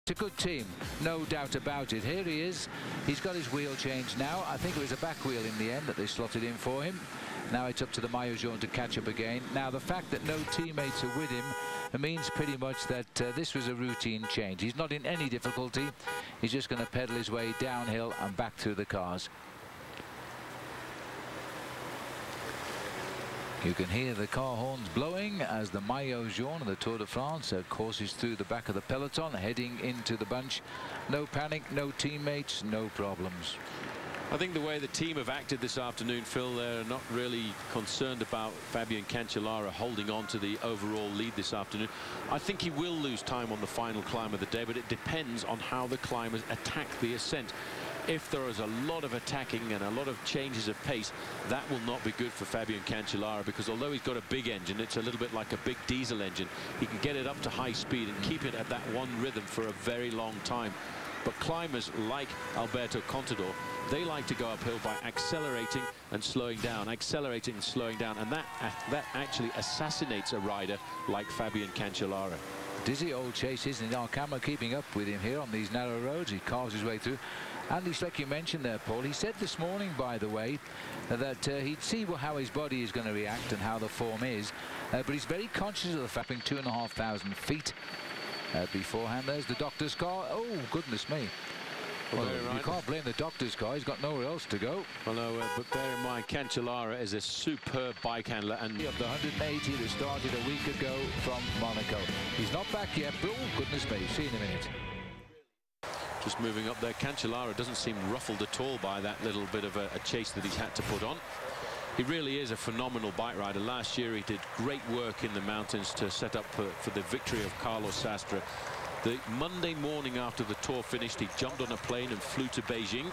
It's a good team, no doubt about it. Here he is. He's got his wheel changed now. I think it was a back wheel in the end that they slotted in for him. Now it's up to the maillot jaune to catch up again. Now the fact that no teammates are with him means pretty much that this was a routine change. He's not in any difficulty. He's just going to pedal his way downhill and back through the cars. You can hear the car horns blowing as the maillot jaune of the Tour de France courses through the back of the peloton, heading into the bunch. No panic, no teammates, no problems. I think the way the team have acted this afternoon, Phil, they're not really concerned about Fabian Cancellara holding on to the overall lead this afternoon. I think he will lose time on the final climb of the day, but it depends on how the climbers attack the ascent. If there is a lot of attacking and a lot of changes of pace, that will not be good for Fabian Cancellara, because although he's got a big engine, it's a little bit like a big diesel engine. He can get it up to high speed and keep it at that one rhythm for a very long time. But climbers like Alberto Contador, they like to go uphill by accelerating and slowing down, accelerating and slowing down, and that actually assassinates a rider like Fabian Cancellara. Dizzy old chase, isn't it? Our camera keeping up with him here on these narrow roads. He carves his way through. And he's like you mentioned there, Paul. He said this morning, by the way, that he'd see how his body is going to react and how the form is. But he's very conscious of the fact being 2,500 feet beforehand. There's the doctor's car. Oh, goodness me. Well, you can't blame the doctor's car. He's got nowhere else to go. Well, no, but bear in mind, Cancellara is a superb bike handler. And of the 180 that started a week ago from Monaco. He's not back yet, but oh, goodness me. See you in a minute. Just moving up there, Cancellara doesn't seem ruffled at all by that little bit of a chase that he's had to put on. He really is a phenomenal bike rider. Last year he did great work in the mountains to set up for the victory of Carlos Sastre. The Monday morning after the Tour finished, he jumped on a plane and flew to Beijing.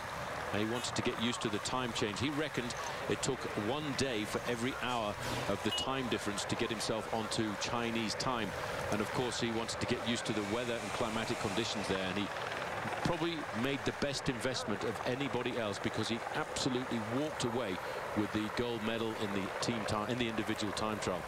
And he wanted to get used to the time change. He reckoned it took 1 day for every hour of the time difference to get himself onto Chinese time. And of course he wanted to get used to the weather and climatic conditions there. And he probably made the best investment of anybody else, because he absolutely walked away with the gold medal in the team time, in the individual time trial.